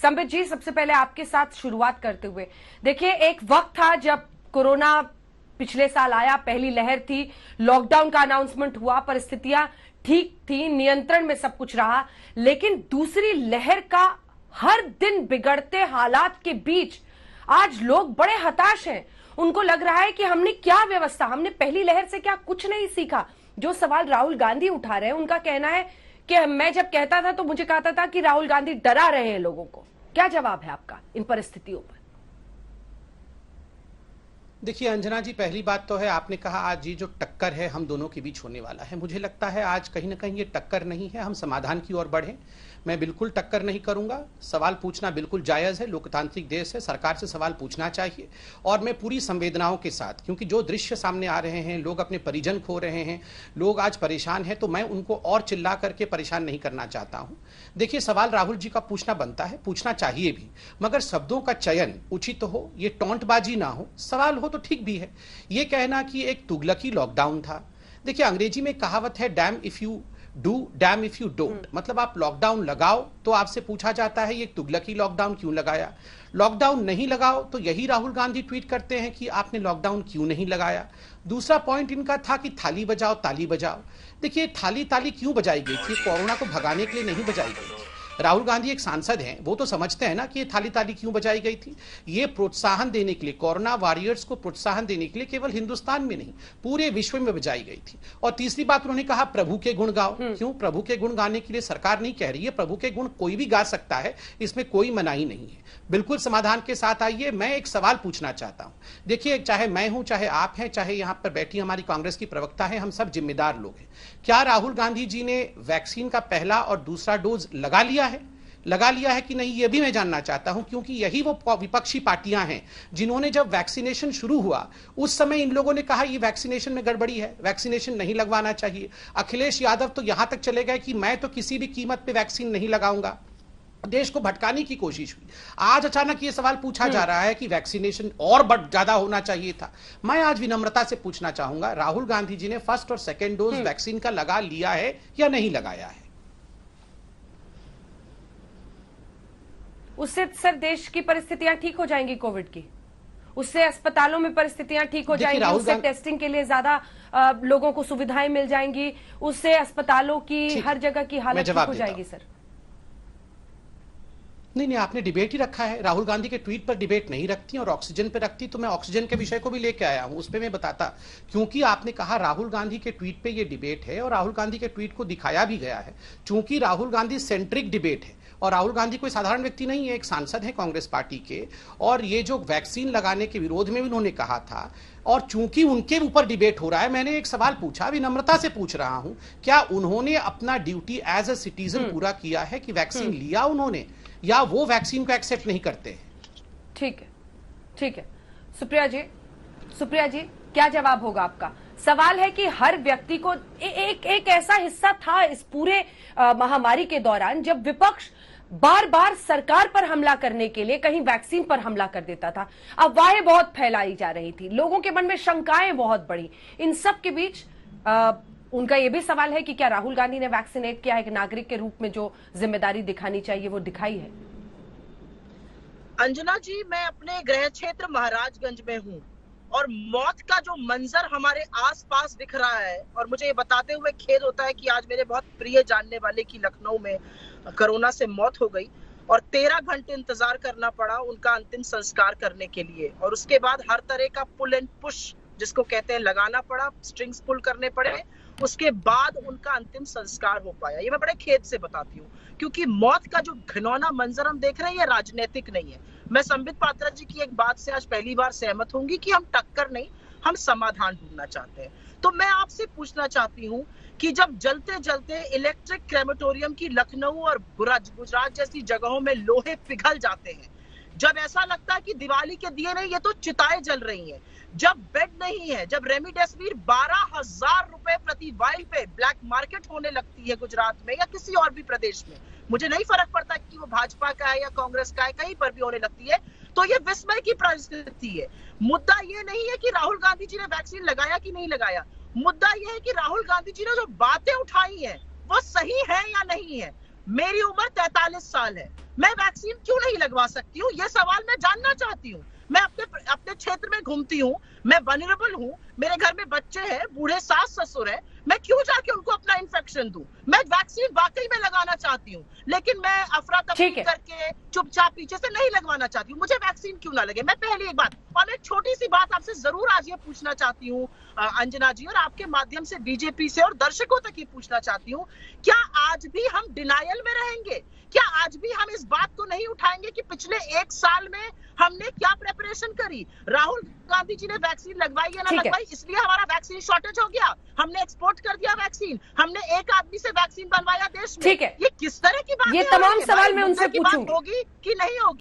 संबित जी, सबसे पहले आपके साथ शुरुआत करते हुए, देखिए एक वक्त था जब कोरोना पिछले साल आया, पहली लहर थी, लॉकडाउन का अनाउंसमेंट हुआ, परिस्थितियां ठीक थी, नियंत्रण में सब कुछ रहा, लेकिन दूसरी लहर का हर दिन बिगड़ते हालात के बीच आज लोग बड़े हताश हैं। उनको लग रहा है कि हमने क्या व्यवस्था, हमने पहली लहर से क्या कुछ नहीं सीखा। जो सवाल राहुल गांधी उठा रहे हैं, उनका कहना है कि मैं जब कहता था तो मुझे कहता था कि राहुल गांधी डरा रहे हैं लोगों को। क्या जवाब है आपका इन परिस्थितियों पर? देखिए अंजना जी, पहली बात तो है, आपने कहा आज ये जो टक्कर है हम दोनों के बीच होने वाला है, मुझे लगता है आज कहीं ना कहीं ये टक्कर नहीं है, हम समाधान की ओर बढ़े। मैं बिल्कुल टक्कर नहीं करूंगा, सवाल पूछना बिल्कुल जायज़ है, लोकतांत्रिक देश है, सरकार से सवाल पूछना चाहिए। और मैं पूरी संवेदनाओं के साथ, क्योंकि जो दृश्य सामने आ रहे हैं, लोग अपने परिजन खो रहे हैं, लोग आज परेशान हैं, तो मैं उनको और चिल्ला करके परेशान नहीं करना चाहता हूं। देखिए सवाल राहुल जी का पूछना बनता है, पूछना चाहिए भी, मगर शब्दों का चयन उचित हो, ये टोंटबाजी ना हो, सवाल हो तो ठीक भी है। ये कहना कि एक तुगलकी लॉकडाउन था, देखिए अंग्रेजी में कहावत है dam if you do dam if you don't, मतलब आप लॉकडाउन लगाओ तो आपसे पूछा जाता है ये तुगलकी लॉकडाउन क्यों लगाया, लॉकडाउन नहीं लगाओ तो यही राहुल गांधी ट्वीट करते हैं कि आपने लॉकडाउन क्यों नहीं लगाया। दूसरा पॉइंट इनका था कि थाली बजाओ ताली बजाओ। देखिए थाली ताली क्यों बजाई गई थी? कोरोना को भगाने के लिए नहीं बजाई गई थी। राहुल गांधी एक सांसद हैं, वो तो समझते हैं ना कि ये थाली ताली क्यों बजाई गई थी। ये प्रोत्साहन देने के लिए, कोरोना वॉरियर्स को प्रोत्साहन देने के लिए केवल हिंदुस्तान में नहीं पूरे विश्व में बजाई गई थी। और तीसरी बात उन्होंने कहा प्रभु के गुण गाओ। क्यों? प्रभु के गुण गाने के लिए सरकार नहीं कह रही है, प्रभु के गुण कोई भी गा सकता है, इसमें कोई मनाही नहीं है। बिल्कुल समाधान के साथ आइए। मैं एक सवाल पूछना चाहता हूं, देखिए चाहे मैं हूं, चाहे आप हैं, चाहे यहां पर बैठी हमारी कांग्रेस की प्रवक्ता है, हम सब जिम्मेदार लोग हैं। क्या राहुल गांधी जी ने वैक्सीन का पहला और दूसरा डोज लगा लिया है कि नहीं, यह भी मैं जानना चाहता हूं, क्योंकि यही वो विपक्षी पार्टियां हैं जिन्होंने जब वैक्सीनेशन शुरू हुआ उस समय इन लोगों ने कहा ये वैक्सीनेशन में गड़बड़ी है, वैक्सीनेशन नहीं लगवाना चाहिए। अखिलेश यादव तो यहां तक चले गए कि मैं तो किसी भी कीमत पे वैक्सीन नहीं लगाऊंगा। देश को भटकाने की कोशिश हुई। आज अचानक ये सवाल पूछा जा रहा है कि वैक्सीनेशन और ज्यादा होना चाहिए था। मैं आज विनम्रता से पूछना चाहूंगा, राहुल गांधी जी ने फर्स्ट और सेकेंड डोज वैक्सीन का लगा लिया है या नहीं लगाया है? उससे सर देश की परिस्थितियां ठीक हो जाएंगी, कोविड की, उससे अस्पतालों में परिस्थितियां ठीक हो जाएंगी, उससे टेस्टिंग के लिए ज्यादा लोगों को सुविधाएं मिल जाएंगी, उससे अस्पतालों की हर जगह की हालत ठीक हो जाएगी। सर नहीं, आपने डिबेट ही रखा है, राहुल गांधी के ट्वीट पर डिबेट नहीं रखती और ऑक्सीजन पर रखती, तो मैं ऑक्सीजन के विषय को भी लेके आया हूं, उस पर मैं बताता, क्योंकि आपने कहा राहुल गांधी के ट्वीट पे ये डिबेट है और राहुल गांधी के ट्वीट को दिखाया भी गया है। चूंकि राहुल गांधी सेंट्रिक डिबेट है और राहुल गांधी कोई साधारण व्यक्ति नहीं है, एक सांसद है कांग्रेस पार्टी के, और ये जो वैक्सीन लगाने के विरोध में भी उन्होंने कहा था, और चूंकि उनके ऊपर डिबेट हो रहा है, मैंने एक सवाल पूछा, विनम्रता से पूछ रहा हूं, क्या उन्होंने अपना ड्यूटी एज अ सिटीजन पूरा किया है कि वैक्सीन लिया उन्होंने, या वो वैक्सीन को एक्सेप्ट नहीं करते हैं? ठीक है। सुप्रिया जी क्या जवाब होगा आपका? सवाल है कि हर व्यक्ति को एक ऐसा हिस्सा था इस पूरे महामारी के दौरान जब विपक्ष बार बार सरकार पर हमला करने के लिए कहीं वैक्सीन पर हमला कर देता था, अफवाहें बहुत फैलाई जा रही थी, लोगों के मन में शंकाएं बहुत बढ़ी। इन सब के बीच उनका यह भी सवाल है कि क्या राहुल गांधी ने वैक्सीनेट किया है, एक नागरिक के रूप में जो जिम्मेदारी दिखानी चाहिए वो दिखाई है? अंजना जी, मैं अपने गृह क्षेत्र महाराजगंज में हूँ और मौत का जो मंजर हमारे आसपास दिख रहा है, और मुझे ये बताते हुए खेद होता है कि आज मेरे बहुत प्रिय जानने वाले की लखनऊ में कोरोना से मौत हो गई और 13 घंटे इंतजार करना पड़ा उनका अंतिम संस्कार करने के लिए, और उसके बाद हर तरह का पुल एंड पुश जिसको कहते हैं लगाना पड़ा, स्ट्रिंग्स पुल करने पड़े, उसके बाद उनका अंतिम संस्कार हो पाया। ये मैं बड़े खेद से बताती हूँ, क्योंकि मौत का जो घिनौना मंजर हम देख रहे हैं ये राजनीतिक नहीं है। मैं संबित पात्रा जी की एक बात से आज पहली बार सहमत होंगी कि हम टक्कर नहीं, हम समाधान ढूंढना चाहते हैं। तो मैं आपसे पूछना चाहती हूँ कि जब जलते जलते इलेक्ट्रिक क्रेमेटोरियम की लखनऊ और गुजरात जैसी जगहों में लोहे पिघल जाते हैं, जब ऐसा लगता है कि दिवाली के दिए नहीं, ये तो चिताएं जल रही हैं, जब बेड नहीं है, जब रेमडेसिविर 12,000 रुपए प्रति वाइल पे ब्लैक मार्केट होने लगती है गुजरात में या किसी और भी प्रदेश में, मुझे नहीं फर्क पड़ता कि वो भाजपा का है या कांग्रेस का है, कहीं पर भी होने लगती है, तो ये विस्मय की परिस्थिति है। मुद्दा ये नहीं है कि राहुल गांधी जी ने वैक्सीन लगाया कि नहीं लगाया, मुद्दा ये है कि राहुल गांधी जी ने जो बातें उठाई हैं वो सही है या नहीं है। मेरी उम्र 43 साल है, मैं वैक्सीन क्यों नहीं लगवा सकती हूँ? ये सवाल मैं जानना चाहती हूँ। मैं अपने क्षेत्र में घूमती हूँ, मैं वनरेबल हूँ, मेरे घर में बच्चे हैं, बूढ़े सास ससुर हैं, मैं क्यों जाके उनको अपना इन्फेक्शन दूं? मैं वैक्सीन वाकई में लगाना चाहती हूँ, लेकिन मैं अफरा तफरी करके चुपचाप पीछे से नहीं लगवाना चाहती हूँ। मुझे वैक्सीन क्यों ना लगे? मैं पहली एक बात, और मैं एक छोटी सी बात आपसे जरूर आज ये पूछना चाहती हूँ अंजना जी, और आपके माध्यम से बीजेपी से और दर्शकों तक ये पूछना चाहती हूँ, क्या आज भी हम डिनायल में रहेंगे? क्या आज भी हम इस बात को नहीं उठाएंगे कि पिछले 1 साल में हमने क्या प्रेपरेशन करी? राहुल गांधी जी ने वैक्सीन लगवाई या ना लगवाई, इसलिए हमारा वैक्सीन शॉर्टेज हो गया, हमने एक्सपोर्ट कर दिया वैक्सीन, हमने एक आदमी से वैक्सीन बनवाया देश में। ठीक है, ये किस तरह की बात है? ये तमाम सवाल मैं उनसे पूछूंगी होगी कि नहीं होगी?